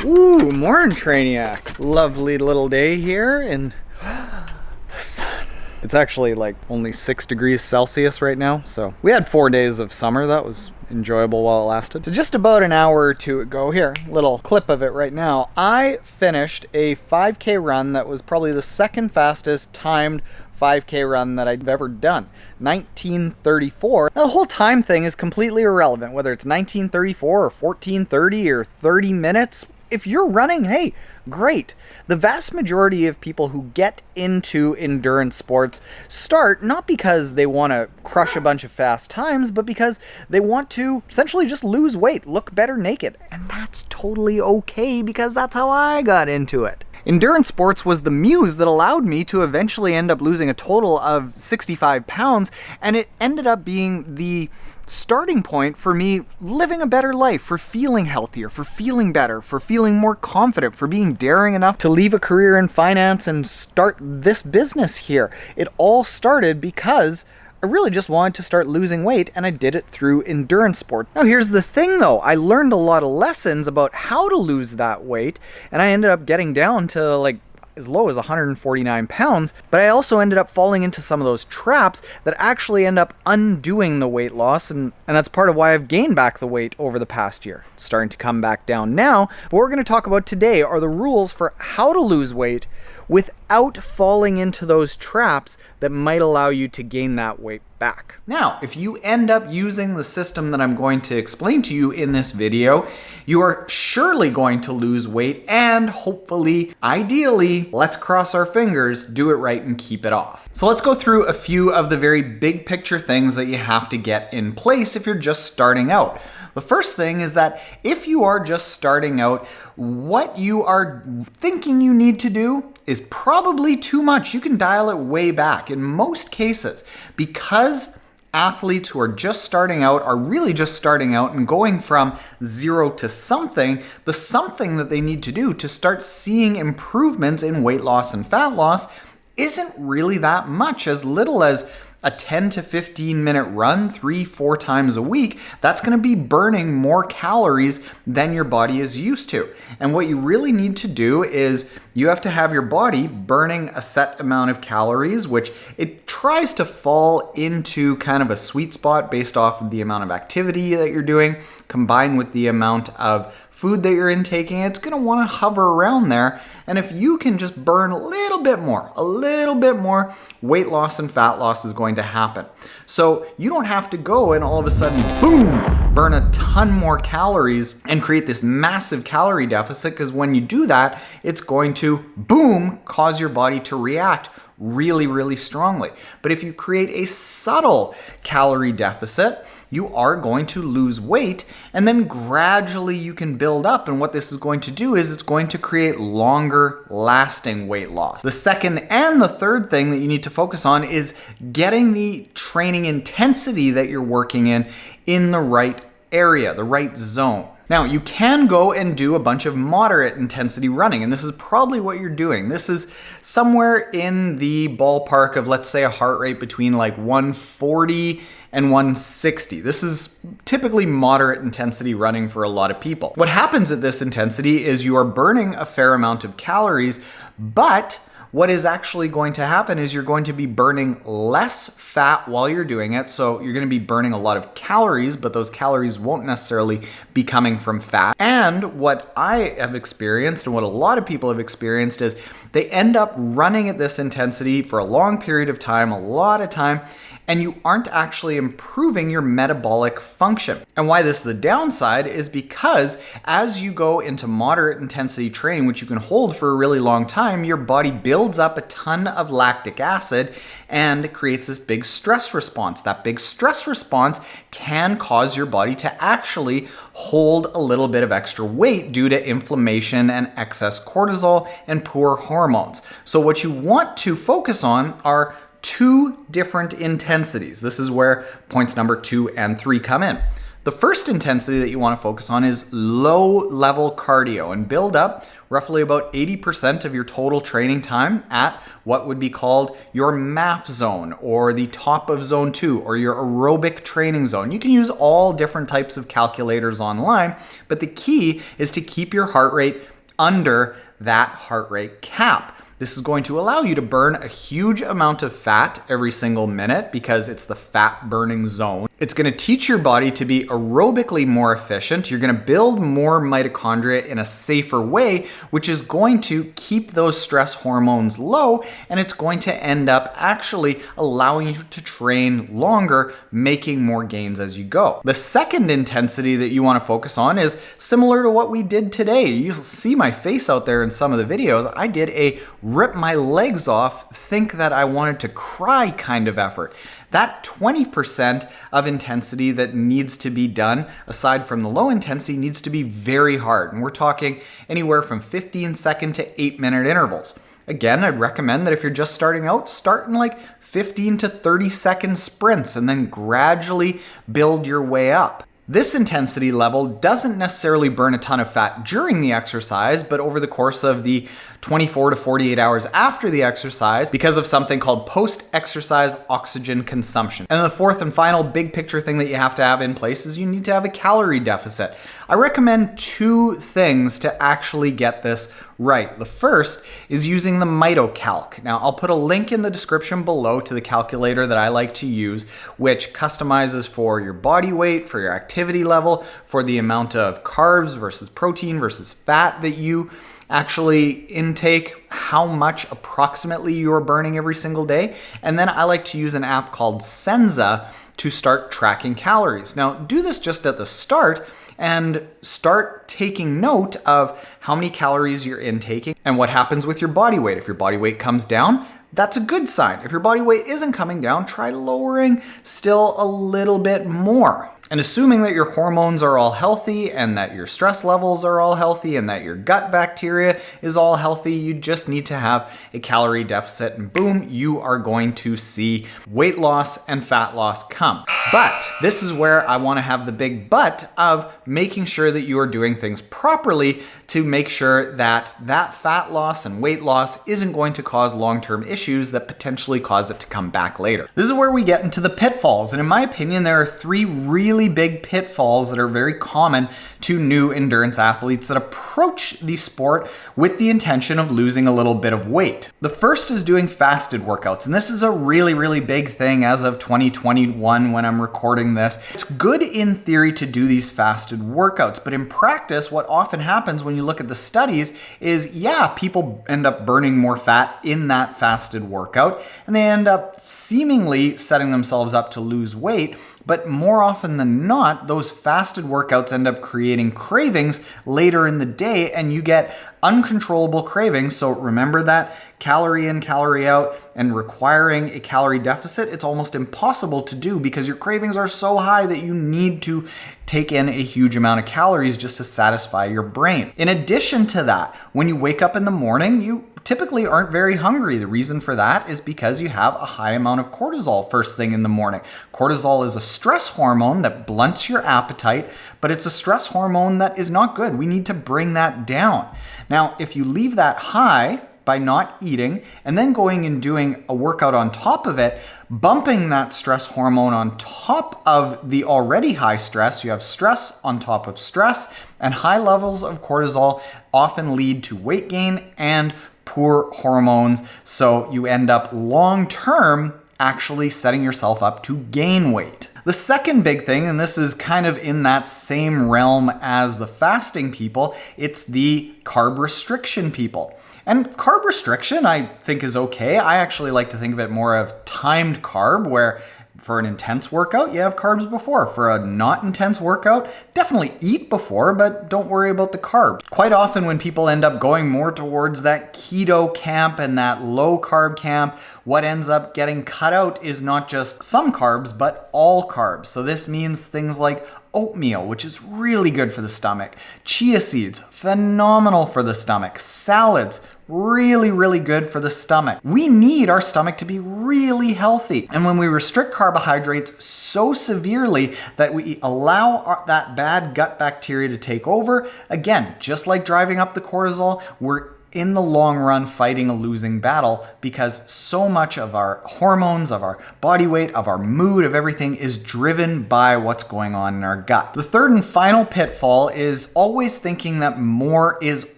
Ooh, morning Trainiacs. Lovely little day here in the sun. It's actually like only 6 degrees Celsius right now, so we had 4 days of summer. That was enjoyable while it lasted. So just about an hour or two ago, here, little clip of it right now, I finished a 5K run that was probably the second fastest timed 5K run that I've ever done. 1934. Now, the whole time thing is completely irrelevant, whether it's 1934 or 1430 or 30 minutes. If you're running, hey, great. The vast majority of people who get into endurance sports start not because they want to crush a bunch of fast times, but because they want to essentially just lose weight, look better naked. And that's totally okay because that's how I got into it. Endurance sports was the muse that allowed me to eventually end up losing a total of 65 pounds, and it ended up being the starting point for me living a better life, for feeling healthier, for feeling better, for feeling more confident, for being daring enough to leave a career in finance and start this business here. It all started because I really just wanted to start losing weight, and I did it through endurance sport. Now here's the thing though, I learned a lot of lessons about how to lose that weight, and I ended up getting down to like as low as 149 pounds, but I also ended up falling into some of those traps that actually end up undoing the weight loss, and that's part of why I've gained back the weight over the past year. It's starting to come back down now, but what we're going to talk about today are the rules for how to lose weight without falling into those traps that might allow you to gain that weight back. Now, if you end up using the system that I'm going to explain to you in this video, you are surely going to lose weight and hopefully, ideally, let's cross our fingers, do it right and keep it off. So let's go through a few of the very big picture things that you have to get in place if you're just starting out. The first thing is that if you are just starting out, what you are thinking you need to do is probably too much. You can dial it way back in most cases, because athletes who are just starting out are really just starting out and going from zero to something. The something that they need to do to start seeing improvements in weight loss and fat loss isn't really that much, as little as a 10 to 15 minute run 3-4 times a week. That's going to be burning more calories than your body is used to. And what you really need to do is you have to have your body burning a set amount of calories, which it tries to fall into kind of a sweet spot based off of the amount of activity that you're doing, combined with the amount of food that you're intaking. It's going to want to hover around there. And if you can just burn a little bit more, weight loss and fat loss is going to happen. So you don't have to go and all of a sudden, boom, burn a ton more calories and create this massive calorie deficit, because when you do that, it's going to, boom, cause your body to react really, really strongly. But if you create a subtle calorie deficit, you are going to lose weight, and then gradually you can build up. And what this is going to do is it's going to create longer lasting weight loss. The second and the third thing that you need to focus on is getting the training intensity that you're working in the right area, the right zone. Now, you can go and do a bunch of moderate intensity running, and this is probably what you're doing. This is somewhere in the ballpark of, let's say, a heart rate between like 140 and 160. This is typically moderate intensity running for a lot of people. What happens at this intensity is you are burning a fair amount of calories, but what is actually going to happen is you're going to be burning less fat while you're doing it. So you're going to be burning a lot of calories, but those calories won't necessarily be coming from fat. And what I have experienced and what a lot of people have experienced is they end up running at this intensity for a long period of time, a lot of time, and you aren't actually improving your metabolic function. And why this is a downside is because as you go into moderate intensity training, which you can hold for a really long time, your body builds up a ton of lactic acid and creates this big stress response. That big stress response can cause your body to actually hold a little bit of extra weight due to inflammation and excess cortisol and poor hormones. So what you want to focus on are 2 different intensities. This is where points number 2 and 3 come in. The first intensity that you want to focus on is low-level cardio and build up roughly about 80% of your total training time at what would be called your MAF zone or the top of zone 2 or your aerobic training zone. You can use all different types of calculators online, but the key is to keep your heart rate under that heart rate cap. This is going to allow you to burn a huge amount of fat every single minute because it's the fat burning zone. It's going to teach your body to be aerobically more efficient. You're going to build more mitochondria in a safer way, which is going to keep those stress hormones low, and it's going to end up actually allowing you to train longer, making more gains as you go. The second intensity that you want to focus on is similar to what we did today. You see my face out there in some of the videos. I did a rip my legs off, think that I wanted to cry kind of effort. That 20% of intensity that needs to be done, aside from the low intensity, needs to be very hard. And we're talking anywhere from 15-second to 8-minute intervals. Again, I'd recommend that if you're just starting out, start in like 15 to 30-second sprints and then gradually build your way up. This intensity level doesn't necessarily burn a ton of fat during the exercise, but over the course of the 24 to 48 hours after the exercise because of something called post-exercise oxygen consumption. And the fourth and final big picture thing that you have to have in place is you need to have a calorie deficit. I recommend 2 things to actually get this right. The first is using the MitoCalc. Now, I'll put a link in the description below to the calculator that I like to use, which customizes for your body weight, for your activity level, for the amount of carbs versus protein versus fat that you actually intake, how much approximately you're burning every single day. And then I like to use an app called Senza to start tracking calories. Now, do this just at the start and start taking note of how many calories you're intaking and what happens with your body weight. If your body weight comes down, that's a good sign. If your body weight isn't coming down, try lowering still a little bit more. And assuming that your hormones are all healthy and that your stress levels are all healthy and that your gut bacteria is all healthy, you just need to have a calorie deficit and boom, you are going to see weight loss and fat loss come. But this is where I want to have the big but of making sure that you are doing things properly to make sure that that fat loss and weight loss isn't going to cause long-term issues that potentially cause it to come back later. This is where we get into the pitfalls. And in my opinion, there are 3 really big pitfalls that are very common to new endurance athletes that approach the sport with the intention of losing a little bit of weight. The first is doing fasted workouts. And this is a really, really big thing as of 2021 when I'm recording this. It's good in theory to do these fasted workouts, but in practice, what often happens when you look at the studies is, yeah, people end up burning more fat in that fasted workout, and they end up seemingly setting themselves up to lose weight. But more often than not, those fasted workouts end up creating cravings later in the day, and you get uncontrollable cravings. So remember that calorie in, calorie out, and requiring a calorie deficit, it's almost impossible to do because your cravings are so high that you need to take in a huge amount of calories just to satisfy your brain. In addition to that, when you wake up in the morning, you typically aren't very hungry. The reason for that is because you have a high amount of cortisol first thing in the morning. Cortisol is a stress hormone that blunts your appetite, but it's a stress hormone that is not good. We need to bring that down. Now, if you leave that high by not eating and then going and doing a workout on top of it, bumping that stress hormone on top of the already high stress, you have stress on top of stress, and high levels of cortisol often lead to weight gain and poor hormones. So you end up long-term actually setting yourself up to gain weight. The second big thing, and this is kind of in that same realm as the fasting people, it's the carb restriction people. And carb restriction, I think, is okay. I actually like to think of it more of timed carb, where for an intense workout, you have carbs before. For a not intense workout, definitely eat before, but don't worry about the carbs. Quite often when people end up going more towards that keto camp and that low carb camp, what ends up getting cut out is not just some carbs, but all carbs. So this means things like oatmeal, which is really good for the stomach. Chia seeds, phenomenal for the stomach. Salads, really, really good for the stomach. We need our stomach to be really healthy. And when we restrict carbohydrates so severely that we allow that bad gut bacteria to take over, again, just like driving up the cortisol, we're in the long run fighting a losing battle, because so much of our hormones, of our body weight, of our mood, of everything is driven by what's going on in our gut. The third and final pitfall is always thinking that more is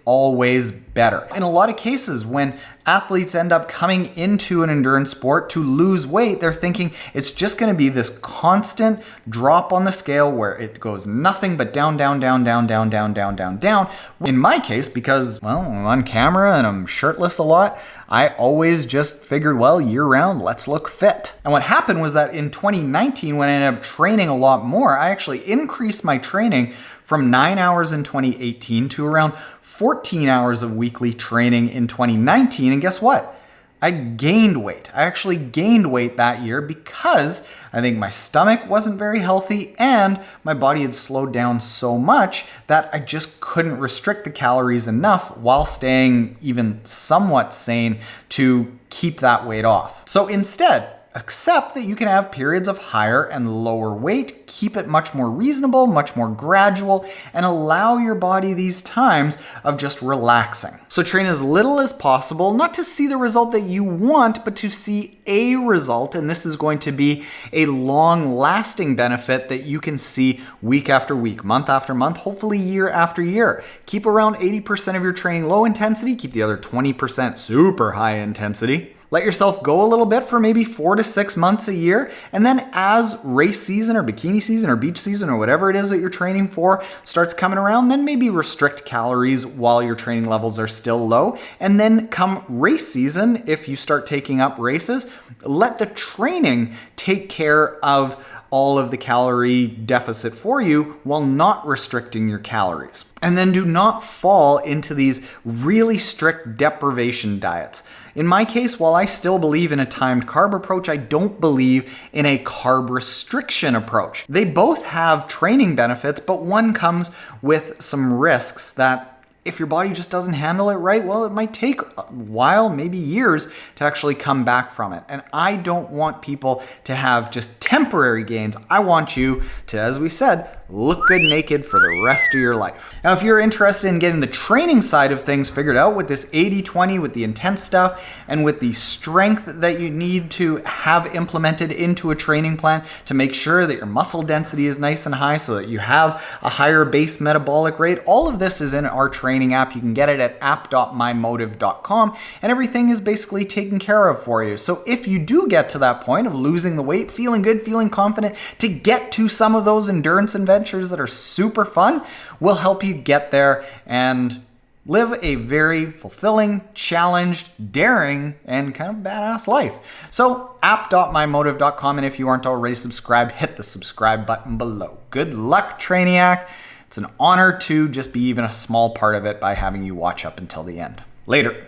always better. In a lot of cases, when athletes end up coming into an endurance sport to lose weight, they're thinking it's just going to be this constant drop on the scale where it goes nothing but down, down, down, down, down, down, down, down, down. In my case, because, well, I'm on camera and I'm shirtless a lot, I always just figured, well, year round, let's look fit. And what happened was that in 2019, when I ended up training a lot more, I actually increased my training from 9 hours in 2018 to around 14 hours of weekly training in 2019. And guess what? I gained weight. I actually gained weight that year because I think my stomach wasn't very healthy and my body had slowed down so much that I just couldn't restrict the calories enough while staying even somewhat sane to keep that weight off. So instead, accept that you can have periods of higher and lower weight, keep it much more reasonable, much more gradual, and allow your body these times of just relaxing. So train as little as possible, not to see the result that you want, but to see a result, and this is going to be a long-lasting benefit that you can see week after week, month after month, hopefully year after year. Keep around 80% of your training low intensity, keep the other 20% super high intensity. Let yourself go a little bit for maybe 4 to 6 months a year. And then as race season or bikini season or beach season or whatever it is that you're training for starts coming around, then maybe restrict calories while your training levels are still low. And then come race season, if you start taking up races, let the training take care of all of the calorie deficit for you while not restricting your calories. And then do not fall into these really strict deprivation diets. In my case, while I still believe in a timed carb approach, I don't believe in a carb restriction approach. They both have training benefits, but one comes with some risks that if your body just doesn't handle it right, well, it might take a while, maybe years, to actually come back from it. And I don't want people to have just temporary gains. I want you to, as we said, look good naked for the rest of your life. Now, if you're interested in getting the training side of things figured out with this 80-20, with the intense stuff, and with the strength that you need to have implemented into a training plan to make sure that your muscle density is nice and high so that you have a higher base metabolic rate, all of this is in our training app. You can get it at app.mymotive.com, and everything is basically taken care of for you. So if you do get to that point of losing the weight, feeling good, feeling confident, to get to some of those endurance adventures that are super fun, we'll help you get there and live a very fulfilling, challenged, daring, and kind of badass life. So app.mymotive.com, and if you aren't already subscribed, hit the subscribe button below. Good luck, Trainiac. It's an honor to just be even a small part of it by having you watch up until the end. Later.